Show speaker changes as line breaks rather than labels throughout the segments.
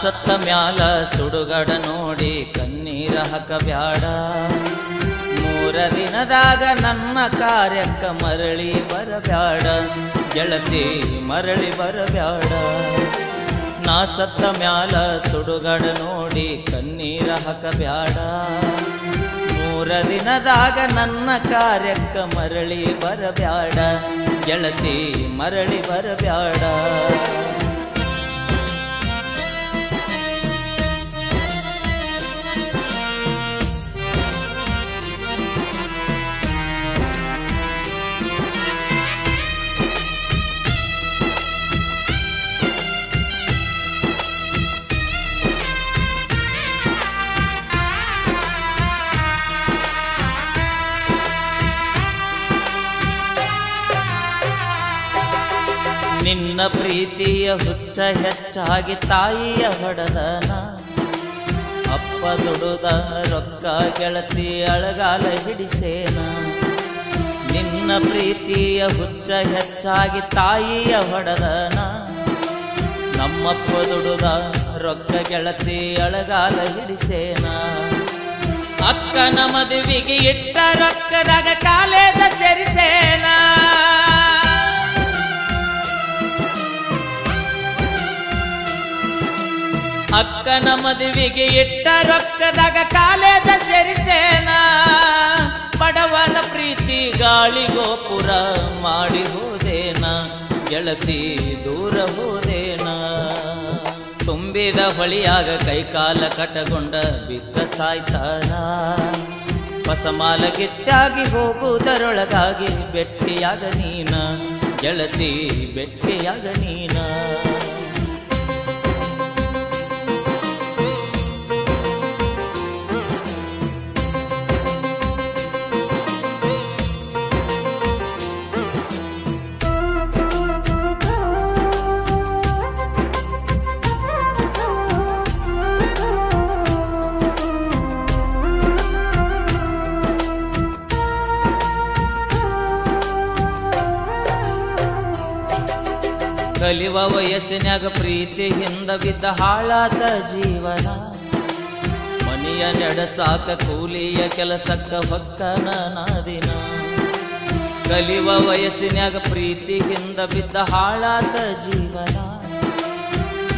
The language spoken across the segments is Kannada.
ಸತ್ತ ಮ್ಯಾಲ ಸುಡುಗಡ ನೋಡಿ ಕಣ್ಣೀರ ಹಾಕಬ್ಯಾಡ. 3 ದಿನದಾಗ ನನ್ನ ಕಾರ್ಯಕ್ಕ ಮರಳಿ ಬರಬ್ಯಾಡ ಗೆಳತಿ, ಮರಳಿ ಬರಬ್ಯಾಡ. ನಾ ಸತ್ತ ಮ್ಯಾಲ ಸುಡುಗಡ ನೋಡಿ ಕಣ್ಣೀರ ಹಾಕಬ್ಯಾಡ. 3 ದಿನದಾಗ ನನ್ನ ಕಾರ್ಯಕ್ಕ ಮರಳಿ ಬರಬ್ಯಾಡ ಗೆಳತಿ, ಮರಳಿ ಬರಬ್ಯಾಡ. ನಿನ್ನ ಪ್ರೀತಿಯ ಹುಚ್ಚ ಹೆಚ್ಚಾಗಿ ತಾಯಿಯ ಹೊಡೆದನ, ಅಪ್ಪ ದುಡುದ ರೊಕ್ಕ ಗೆಳತಿ ಅಳಗಾಲ ಹಿಡಿಸೇನ. ನಿನ್ನ ಪ್ರೀತಿಯ ಹುಚ್ಚ ಹೆಚ್ಚಾಗಿ ತಾಯಿಯ ಹೊಡೆದನ, ನಮ್ಮಪ್ಪ ದುಡುದ ರೊಕ್ಕ ಗೆಳತಿ ಅಳಗಾಲ ಹಿಡಿಸೇನ. ಅಕ್ಕನ ಮದುವೆಗೆ ಇಟ್ಟ ರೊಕ್ಕದಾಗ ಕಾಲೇಜ ಸೇರಿಸೇನ. ಅಕ್ಕನ ಮದುವೆಗೆ ಇಟ್ಟ ರೊಕ್ಕದಾಗ ಕಾಲೇಜ ಸೇರಿಸೇನ. ಬಡವನ ಪ್ರೀತಿ ಗಾಳಿ ಗೋಪುರ ಮಾಡಿ ಹೋದೇನ ಗೆಳತಿ, ದೂರ ಹೋದೇನ. ತುಂಬಿದ ಹೊಳಿಯಾಗ ಕೈಕಾಲ ಕಟಗೊಂಡ ಬಿದ್ದ ಸಾಯ್ತಾನ. ಹೊಸಮಾಲ ಗಿತ್ತಾಗಿ ಹೋಗುವುದರೊಳಗಾಗಿ ಬೆಟ್ಟಿಯಾಗ ನೀನ ಗೆಳತಿ, ಬೆಟ್ಟಿಯಾಗ ನೀನ. ಕಲಿವ ವಯಸ್ಸಿನ್ಯಾಗ ಪ್ರೀತಿ ಹಿಂದ ಬಿದ್ದ ಹಾಳಾದ ಜೀವನ. ಮನೆಯ ನಡೆಸಾಕ ಕೂಲಿಯ ಕೆಲಸಕ್ಕ ಹೊಕ್ಕನ ನಾದಿನ. ಕಲಿವ ವಯಸ್ಸಿನ್ಯಾಗ ಪ್ರೀತಿ ಹಿಂದ ಬಿದ್ದ ಹಾಳಾದ ಜೀವನ.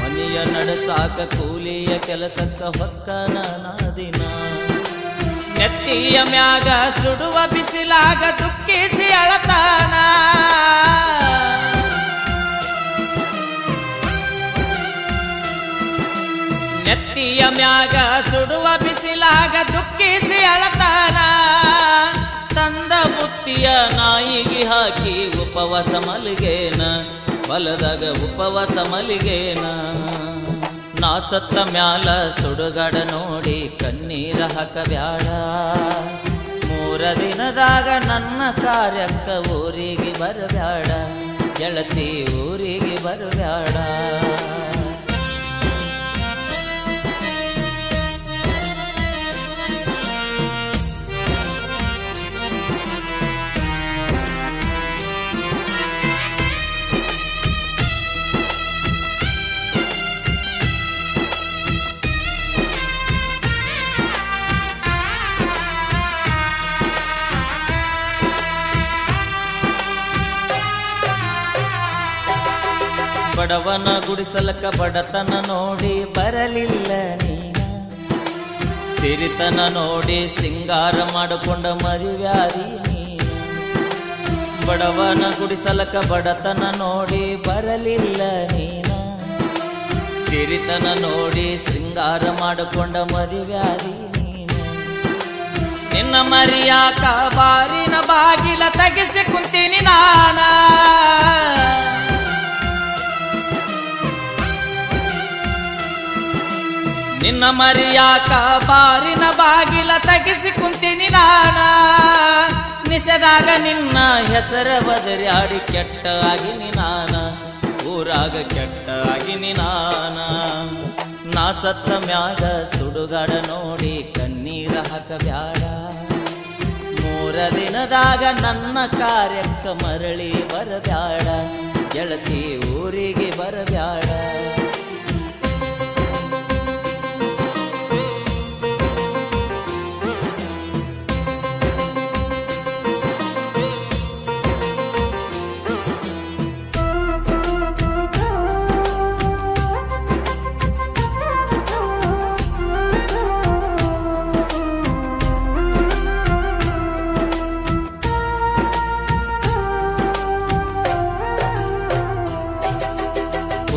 ಮನೆಯ ನಡೆಸಾಕ ಕೂಲಿಯ ಕೆಲಸಕ್ಕ ಹೊಕ್ಕನ ನಾದಿನ. ನೆತ್ತಿಯ ಮ್ಯಾಗ ಸುಡುವ ಬಿಸಿಲಾಗ ದುಃಖಿಸಿ ಅಳತಾನ. ನೆತ್ತಿಯ ಮ್ಯಾಗ ಸುಡುವ ಬಿಸಿಲಾಗ ದುಃಖಿಸಿ ಅಳತಾನ. ತಂದ ಬುತ್ತಿಯ ನಾಯಿಗೆ ಹಾಕಿ ಉಪವಾಸ ಮಲಗೇನ, ಹೊಲದಾಗ ಉಪವಾಸ ಮಲಗೇನ. ನಾ ಸತ್ತ ಮ್ಯಾಲ ಸುಡುಗಡ ನೋಡಿ ಕಣ್ಣೀರ ಹಾಕಬ್ಯಾಡ. 3 ದಿನದಾಗ ನನ್ನ ಕಾರ್ಯಕ್ಕ ಊರಿಗೆ ಬರಬ್ಯಾಡ ಗೆಳತಿ, ಊರಿಗೆ ಬರಬ್ಯಾಡ. ಬಡವನ ಗುಡಿಸಲಕ ಬಡತನ ನೋಡಿ ಬರಲಿಲ್ಲ ನೀನ. ಸಿರಿತನ ನೋಡಿ ಸಿಂಗಾರ ಮಾಡಿಕೊಂಡ ಮರಿವ್ಯಾರಿ ನೀನ. ಬಡವನ ಗುಡಿಸಲಕ ಬಡತನ ನೋಡಿ ಬರಲಿಲ್ಲ ನೀನ. ಸಿರಿತನ ನೋಡಿ ಸಿಂಗಾರ ಮಾಡಿಕೊಂಡ ಮರಿವ್ಯಾರಿ ನೀನ. ನಿನ್ನ ಮರಿಯಾಕ ಬಾರಿನ ಬಾಗಿಲ ತೆಗೆಸಿ ಕುಂತೀನಿ ನಾನ. ನಿನ್ನ ಮರಿಯಾಕ ಬಾರಿನ ಬಾಗಿಲ ತೆಗೆಸಿ ಕುಂತೀನಿ ನಾನ. ನಿಷೇದಾಗ ನಿನ್ನ ಹೆಸರ ಬದರ್ಯಾಡಿ ಕೆಟ್ಟ ಆಗಿನಿ ನಾನ, ಊರಾಗ ಕೆಟ್ಟ ಆಗಿನಿ ನಾನ. ನಾ ಸತ್ತ ಮ್ಯಾಗ ಸುಡುಗಾಡ ನೋಡಿ ಕಣ್ಣೀರ ಹಾಕಬ್ಯಾಡ. 3 ದಿನದಾಗ ನನ್ನ ಕಾರ್ಯಕ್ಕ ಮರಳಿ ಬರಬ್ಯಾಡ ಗೆಳತಿ, ಊರಿಗೆ ಬರಬ್ಯಾಡ.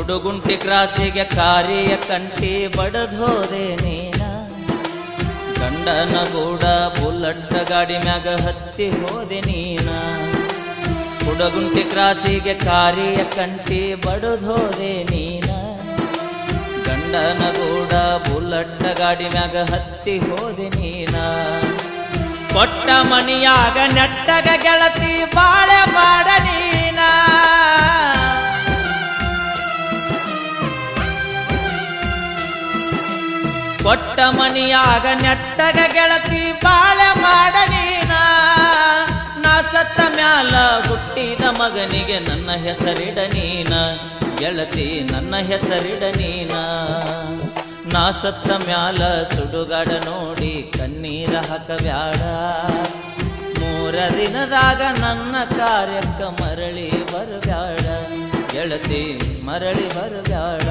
ಕುಡುಗುಂಟಿ ಕ್ರಾಸಿಗೆ ಕಾರಿಯ ಕಂಟಿ ಬಡದೋದೆ ನೀನ ಗಂಡನ ಗೂಡ ಬುಲ್ಲಟ್ಟ ಗಾಡಿ ಮ್ಯಾಗ ಹತ್ತಿ ಹೋದೆ ನೀನ ಕುಡಗುಂಟಿ ಕ್ರಾಸಿಗೆ ಕಾರಿಯ ಕಂಟಿ ಬಡದೋದೆ ನೀನ ಗಂಡನ ಗೂಡ ಬುಲ್ಲಟ್ಟ ಗಾಡಿ ಮ್ಯಾಗ ಹತ್ತಿ ಹೋದೆ ನೀನ ಕೊಟ್ಟ ಮನಿಯಾಗ ನೆಟ್ಟಗ ಗೆಳತಿ ಬಾಳೆ ಮಾಡ ನೀನ ಕೊಟ್ಟ ಮನಿಯಾಗ ನೆಟ್ಟಗ ಗೆಳತಿ ಬಾಳೆ ಮಾಡ ನೀನ ನಾ ಸತ್ತ ಮ್ಯಾಲ ಹುಟ್ಟಿದ ಮಗನಿಗೆ ನನ್ನ ಹೆಸರಿಡ ನೀನ ಗೆಳತಿ ನನ್ನ ಹೆಸರಿಡ ನೀನ ನಾ ಸತ್ತ ಮ್ಯಾಲ ಸುಡುಗಾಡ ನೋಡಿ ಕಣ್ಣೀರ ಹಾಕಬ್ಯಾಡ 3 ದಿನದಾಗ ನನ್ನ ಕಾರ್ಯಕ್ಕ ಮರಳಿ ಬರಬ್ಯಾಡ ಗೆಳತಿ ಮರಳಿ ಬರಬ್ಯಾಡ